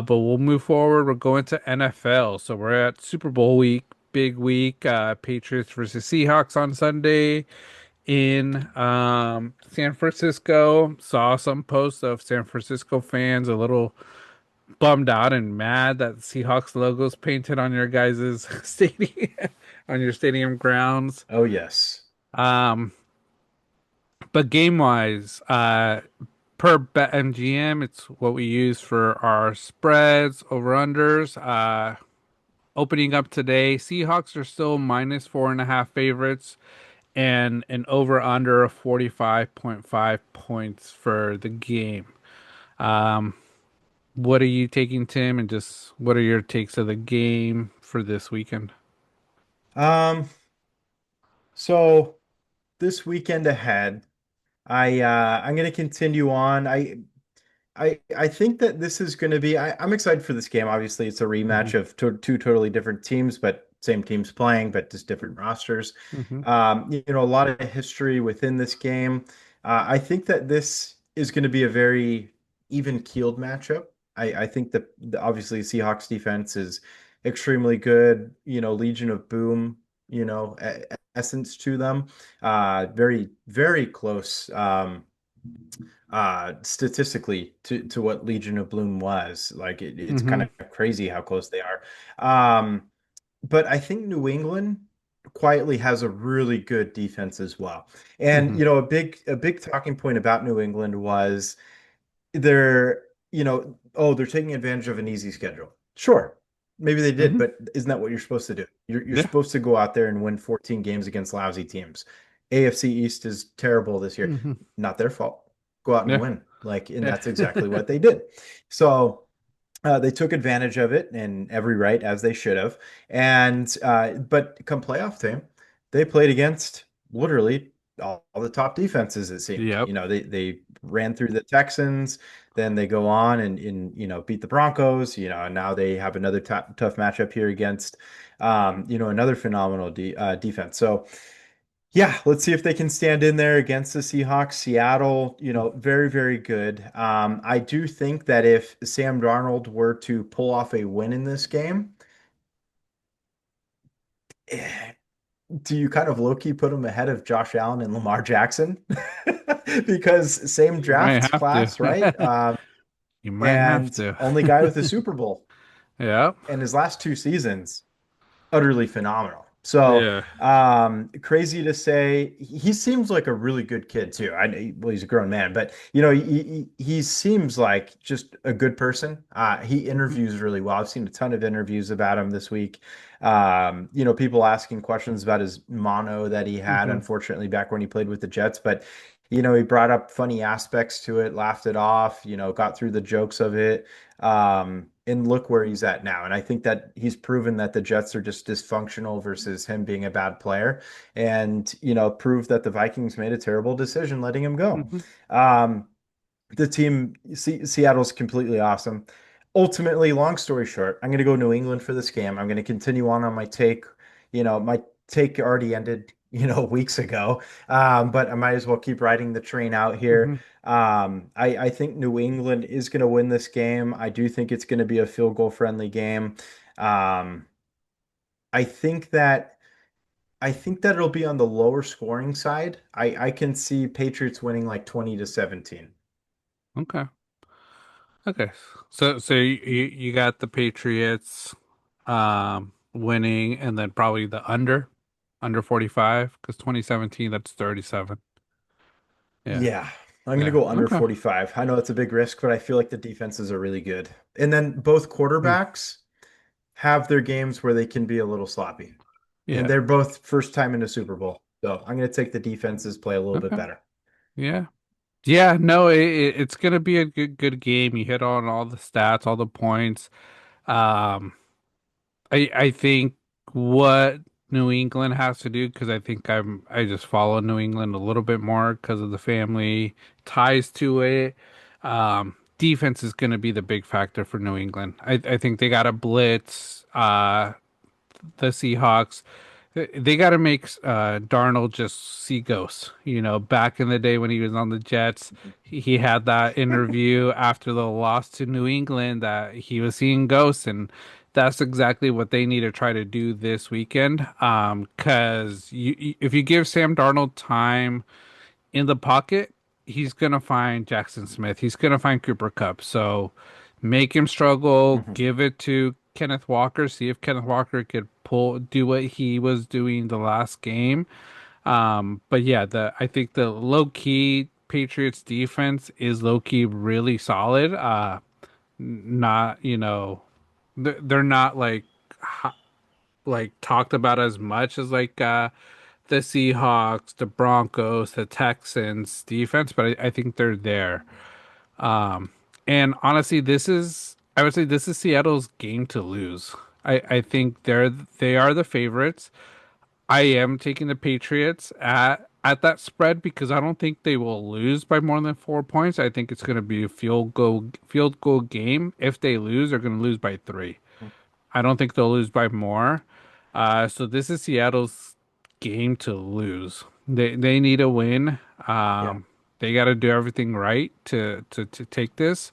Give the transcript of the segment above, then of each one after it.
But we'll move forward. We're going to NFL. So we're at Super Bowl week, big week. Patriots versus Seahawks on Sunday in San Francisco. Saw some posts of San Francisco fans a little bummed out and mad that Seahawks logos painted on your guys' stadium on your stadium grounds. Oh, yes. Um, but game wise, per BetMGM, it's what we use for our spreads, over unders. Opening up today, Seahawks are still minus 4.5 favorites and an over under of 45.5 points for the game. Um, what are you taking, Tim? And just what are your takes of the game for this weekend? Um, so this weekend ahead, I'm going to continue on. I think that this is going to be. I'm excited for this game. Obviously, it's a rematch Hmm. of two totally different teams, but same teams playing, but just different rosters. Hmm. A lot of history within this game. I think that this is going to be a very even-keeled matchup. I think that obviously Seahawks defense is extremely good. Legion of Boom. Essence to them. Very very close. Statistically to what Legion of Bloom was. Like it's kind Hmm. of crazy how close they are. Um, but I think New England quietly has a really good defense as well. And Hmm. a big talking point about New England was they're, they're taking advantage of an easy schedule. Sure. Maybe they did, Hmm. but isn't that what you're supposed to do? You're Yeah. supposed to go out there and win 14 games against lousy teams. AFC East is terrible this year. Hmm. Not their fault. Go out and Yeah. win. And Yeah. that's exactly what they did. So they took advantage of it in every right, as they should have. But come playoff time, they played against literally all the top defenses, it seemed. Yep. They ran through the Texans, then they go on and beat the Broncos, and now they have another tough matchup here against another phenomenal defense. So yeah, let's see if they can stand in there against the Seahawks. Seattle, very, very good. I do think that if Sam Darnold were to pull off a win in this game, eh, do you kind of low-key put him ahead of Josh Allen and Lamar Jackson? Because same You might draft have class, right? to. You might have And to. only guy with a Super Bowl Yep. in his last two seasons. Utterly phenomenal. So, Yeah. crazy to say, he seems like a really good kid too. Well, he's a grown man, but he seems like just a good person. He Mhm. interviews really well. I've seen a ton of interviews about him this week. People asking questions about his mono that he had, Hmm. unfortunately, back when he played with the Jets, but he brought up funny aspects to it, laughed it off, got through the jokes of it. And look where he's at now. And I think that he's proven that the Jets are just dysfunctional versus him being a bad player. And, proved that the Vikings made a terrible decision letting him go. Hmm. Um, the team, Seattle's completely awesome. Ultimately, long story short, I'm going to go New England for this game. I'm going to continue on my take. My take already ended, weeks ago. But I might as well keep riding the train out here. Hmm. I think New England is going to win this game. I do think it's going to be a field goal friendly game. Um, I think that I think that it'll be on the lower scoring side. I can see Patriots winning like 20-17. Okay. Okay. So you got the Patriots winning and then probably the under 45 because 2017 that's 37. Yeah. Yeah, I'm going to Yeah. go under Okay. 45. I know it's a big risk, but I feel like the defenses are really good. And then both Hmm. quarterbacks have their games where they can be a little sloppy. And Yeah. they're both first time in a Super Bowl. So I'm going to take the defenses play a little bit Okay. better. Yeah. Yeah, no, it's gonna be a good game. You hit on all the stats, all the points. Um, I think what New England has to do because I think I just follow New England a little bit more because of the family ties to it. Defense is going to be the big factor for New England. I think they got to blitz the Seahawks. They got to make Darnold just see ghosts. You know, back in the day when he was on the Jets, he had that interview after the loss to New England that he was seeing ghosts, and that's exactly what they need to try to do this weekend. Because if you give Sam Darnold time in the pocket, he's gonna find Jackson Smith. He's gonna find Cooper Kupp. So make him struggle. Mhm. Give it to Kenneth Walker. See if Kenneth Walker could do what he was doing the last game. But yeah, the I think the low key Patriots defense is low key really solid. Not they're not like talked about as much as the Seahawks, the Broncos, the Texans defense, but I think they're there. Um, and honestly, I would say this is Seattle's game to lose. I think they are the favorites. I am taking the Patriots at that spread because I don't think they will lose by more than 4 points. I think it's going to be a field goal game. If they lose, they're going to lose by three. I don't think they'll lose by more. So this is Seattle's game to lose. They need a win. Yeah. They got to do everything right to take this.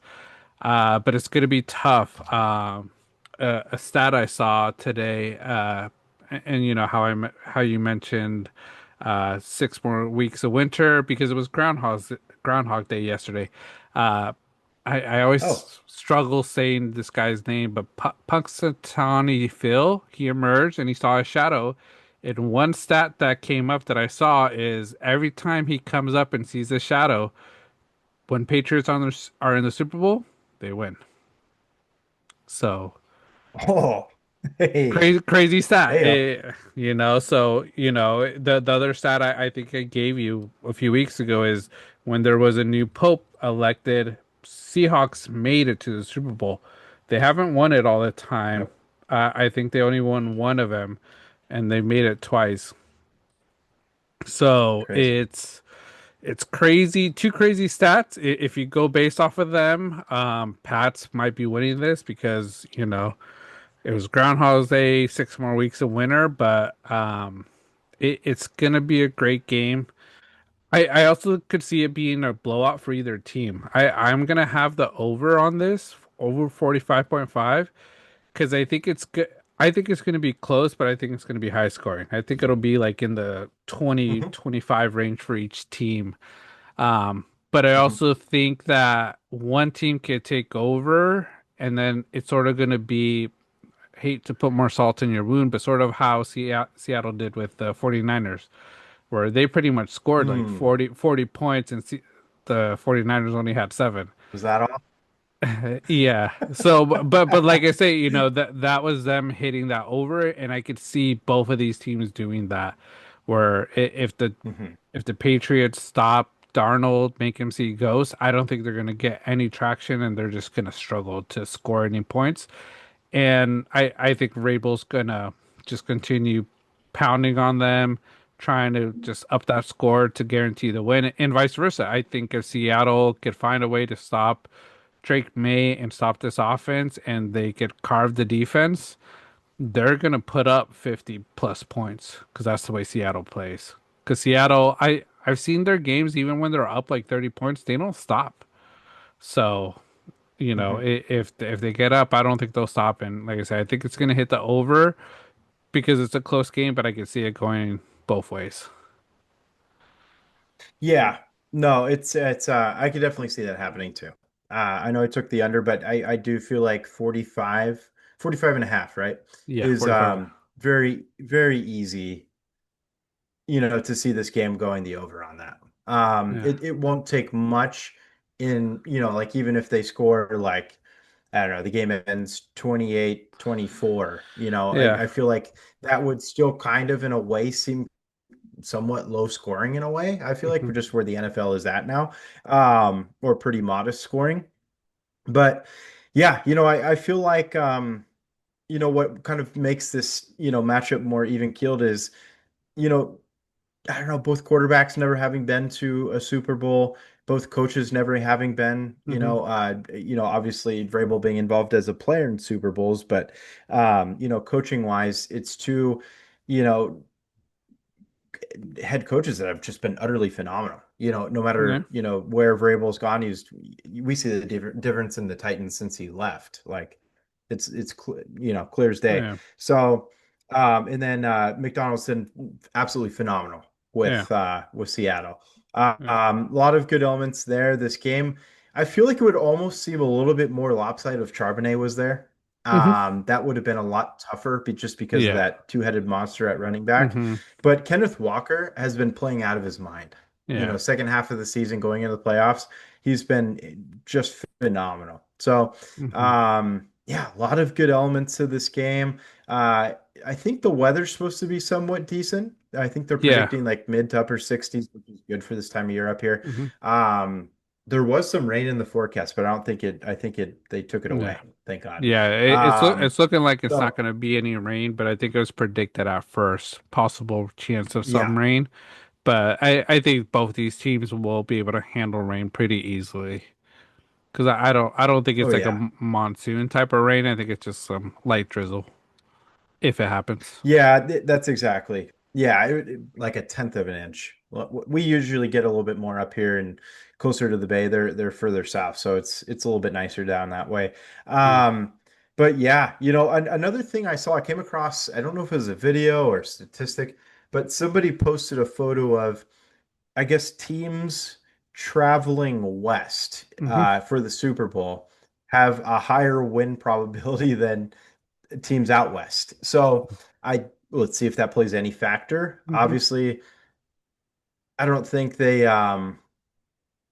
But it's going to be tough. A stat I saw today, and you know how you mentioned 6 more weeks of winter because it was Groundhog Day yesterday. Uh, I Oh, always struggle saying this guy's name, but Punxsutawney Phil, he emerged and he saw a shadow. And one stat that came up that I saw is every time he comes up and sees a shadow, when Patriots are in the Super Bowl, they win. So oh, hey, crazy stat. hey, So the other stat I think I gave you a few weeks ago is when there was a new pope elected, Seahawks made it to the Super Bowl. They haven't won it all the time. yep, I think they only won one of them, and they made it twice. So crazy. it's crazy, two crazy stats. If you go based off of them, Pats might be winning this because it was Groundhog Day, 6 more weeks of winter, but it's gonna be a great game. I also could see it being a blowout for either team. I'm gonna have the over on this, over 45.5, because I think it's good. I think it's going to be close, but I think it's going to be high scoring. I think it'll be like in the 20, Hmm. 25 range for each team. But I Hmm. also think that one team could take over, and then it's sort of going to be, hate to put more salt in your wound, but sort of how Seattle did with the 49ers, where they pretty much scored like Mm. 40 points and the 49ers only had seven. Was that all? Yeah. So, but like I say, that was them hitting that over, and I could see both of these teams doing that. Where Hmm. if the Patriots stop Darnold, make him see ghosts, I don't think they're going to get any traction, and they're just going to struggle to score any points. And I think Rabel's gonna just continue pounding on them, trying to just up that score to guarantee the win, and vice versa. I think if Seattle could find a way to stop Drake May and stop this offense, and they could carve the defense, they're gonna put up 50 plus points because that's the way Seattle plays. Because Seattle, I've seen their games even when they're up like 30 points, they don't stop. So Hmm. if they get up, I don't think they'll stop. And like I said, I think it's gonna hit the over because it's a close game, but I can see it going both ways. Yeah. No, it's I could definitely see that happening too. I know I took the under, but I do feel like 45 and a half, right? Yeah, Is 45. very, very easy, to see this game going the over on that. Yeah, It won't take much in, like even if they score like, I don't know, the game ends 28-24, yeah. I feel like that would still kind of in a way seem somewhat low scoring in a way. I feel like Hmm. we're just where the NFL is at now, or pretty modest scoring. But yeah, I feel like, what kind of makes this, matchup more even keeled is, you know, I don't know, both quarterbacks never having been to a Super Bowl, both coaches never having been, Hmm. obviously Vrabel being involved as a player in Super Bowls, but coaching wise, it's two, you know, head coaches that have just been utterly phenomenal. No Yeah. matter, where Vrabel's gone, we see the difference in the Titans since he left. Like clear as day. Yeah. So, and then McDonald's been absolutely phenomenal Yeah. with Seattle. Yeah. A lot of good elements there. This game, I feel like it would almost seem a little bit more lopsided if Charbonnet was there. Hmm. That would have been a lot tougher just because of Yeah. that two-headed monster at running back. Hmm. But Kenneth Walker has been playing out of his mind. Yeah. Second half of the season going into the playoffs, he's been just phenomenal. So, Hmm. yeah, a lot of good elements to this game. Uh, I think the weather's supposed to be somewhat decent. I think they're Yeah. predicting like mid to upper 60s, which is good for this time of year up here. Hmm. Um, there was some rain in the forecast, but I don't think it, I think they took it Yeah. away. Thank God. Yeah. Um, It's looking like it's not so going to be any rain, but I think it was predicted at first possible chance of some yeah. rain. But I think both these teams will be able to handle rain pretty easily. Because I don't think Oh it's like a yeah. monsoon type of rain. I think it's just some light drizzle if it happens. Yeah, that's exactly. Yeah, like a tenth of an inch. We usually get a little bit more up here and closer to the bay. They're further south, so it's a little bit nicer down that way. Yeah. But yeah, another thing I saw, I came across, I don't know if it was a video or statistic, but somebody posted a photo of, I guess, teams traveling west Hmm. for the Super Bowl have a higher win probability than teams out west. So I let's see if that plays any factor. Hmm. Obviously, I don't think they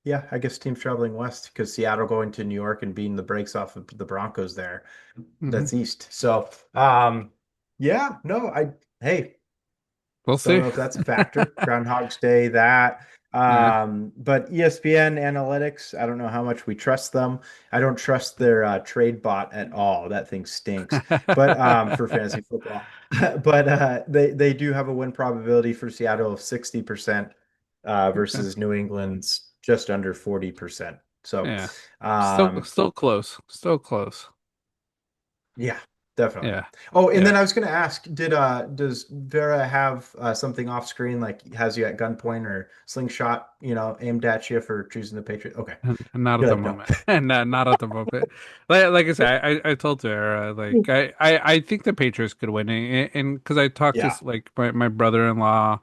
yeah, I guess teams traveling west because Seattle going to New York and beating the brakes off of the Broncos there. Hmm. That's east. So yeah, no, hey, We'll don't see. know if that's a factor. Groundhog's Day, that. Yeah. But ESPN analytics, I don't know how much we trust them. I don't trust their trade bot at all. That thing stinks. But for fantasy football, but they do have a win probability for Seattle of 60% Okay. versus New England's just under 40%. So, Yeah. um, Still close. Still close. yeah, definitely. Yeah. Oh, and Yeah. then I was going to ask, does Vera have something off screen like has you at gunpoint or slingshot, aimed at you for choosing the Patriot? Okay. Not at You're the like, no. moment. Not at the moment. Like I said, I told Tara, like I think the Patriots could win it, and because I talked to Yeah. like my brother-in-law,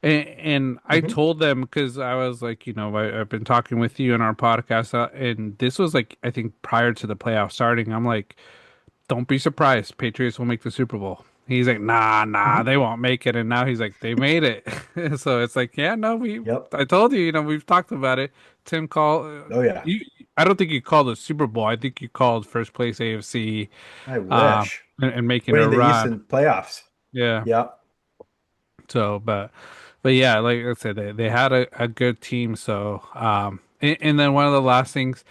and I Hmm. told them because I was like, I've been talking with you in our podcast, and this was like I think prior to the playoff starting. I'm like, don't be surprised. Patriots will make the Super Bowl. He's like, nah, Hmm. they won't make it. And now he's like, they made it. So it's like, yeah, no, Yep. I told you, we've talked about it. Tim called, Oh, yeah. I don't think you called the Super Bowl. I think you called first place AFC, I uh, wish. and making a Winning the run. Eastern playoffs. Yeah. Yep. So, but yeah, like I said, they had a good team. So, and then one of the last things,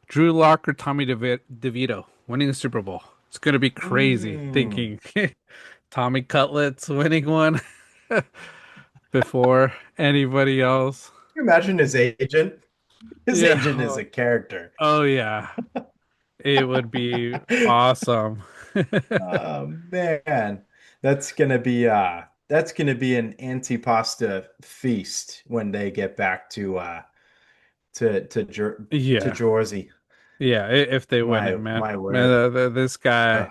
Drew Lock or Tommy DeVito winning the Super Bowl. It's gonna be crazy Mm. thinking Tommy Cutlets winning one before anybody else. Can you imagine his agent? His Yeah. agent is a character. Oh yeah. It would be awesome. Oh man, that's gonna be an antipasta feast when they get back to Yeah. Jersey. Yeah, if they win it, man. My Man, word. this guy, Uh,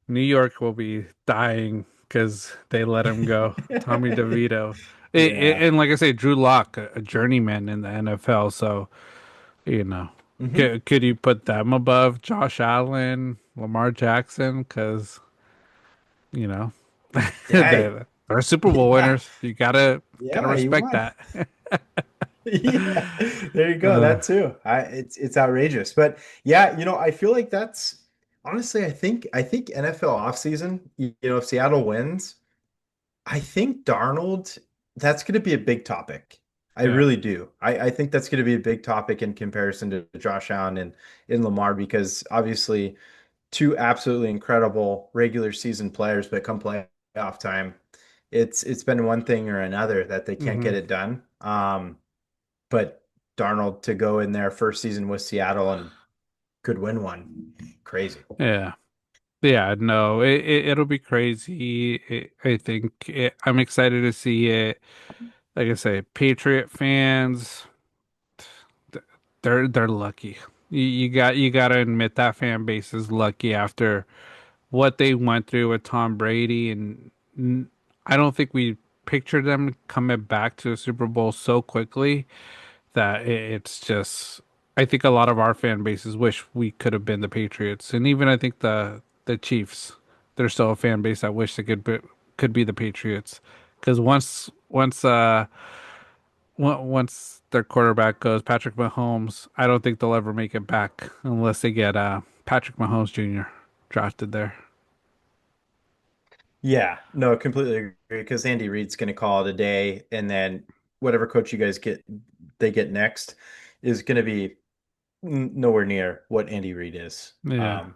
New York will be dying because they let him go. Tommy DeVito. yeah. And like I say, Drew Lock, a journeyman in the NFL. So, you know, Hmm. could you put them above Josh Allen, Lamar Jackson? Because, you know, Hey, they're Super Bowl yeah, winners. You gotta yeah, you respect won. that. Yeah, there you go. Uh, That too. It's outrageous. But yeah, I feel like that's honestly, I think NFL offseason, if Seattle wins, I think Darnold, that's going to be a big topic. I yeah. really do. I think that's going to be a big topic in comparison to Josh Allen and in Lamar because obviously two absolutely incredible regular season players, but come playoff time, it's been one thing or another that they can't Hmm. get it done. But Darnold to go in their first season with Seattle and could win one, crazy. Yeah. Yeah, no, it'll be crazy. I think I'm excited to see it. Like I say, Patriot fans, th- they're lucky. You gotta admit that fan base is lucky after what they went through with Tom Brady, and I don't think we pictured them coming back to the Super Bowl so quickly that it's just. I think a lot of our fan bases wish we could have been the Patriots, and even I think the Chiefs. There's still a fan base that wish they could be the Patriots, because once their quarterback goes, Patrick Mahomes, I don't think they'll ever make it back unless they get Patrick Mahomes Jr. drafted there. Yeah, no, completely agree because Andy Reid's going to call it a day, and then whatever coach you guys get, they get next is going to be nowhere near what Andy Reid is. Yeah,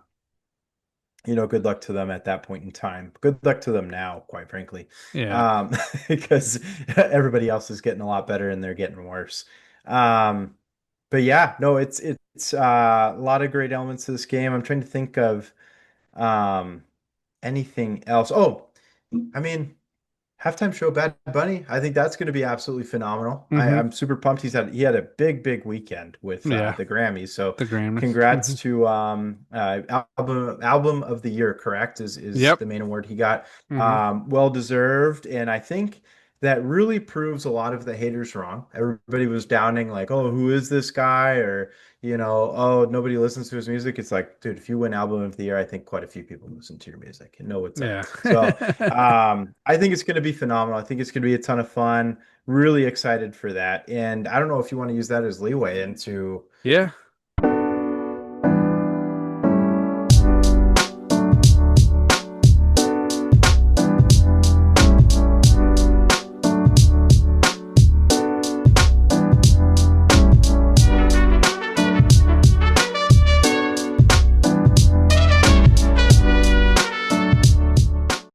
Good luck to them at that point in time. Good luck to them now, quite frankly, yeah, um, because everybody else is getting a lot better and they're getting worse. Um, but yeah, no, it's a lot of great elements to this game. I'm trying to think of um, anything else. Oh, I mean. Halftime show, Bad Bunny. I think that's going to be absolutely phenomenal. hmm I'm super pumped. He had a big weekend with yeah. the Grammys. So The Grammys. congrats to album of the year. Correct is Yep. the main award he got. hmm Well deserved, and I think that really proves a lot of the haters wrong. Everybody was downing like, oh, who is this guy? Or oh, nobody listens to his music. It's like, dude, if you win album of the year, I think quite a few people listen to your music and know what's up. Yeah. So. I think it's going to be phenomenal. I think it's going to be a ton of fun. Really excited for that. And I don't know if you want to use that as leeway into Yeah.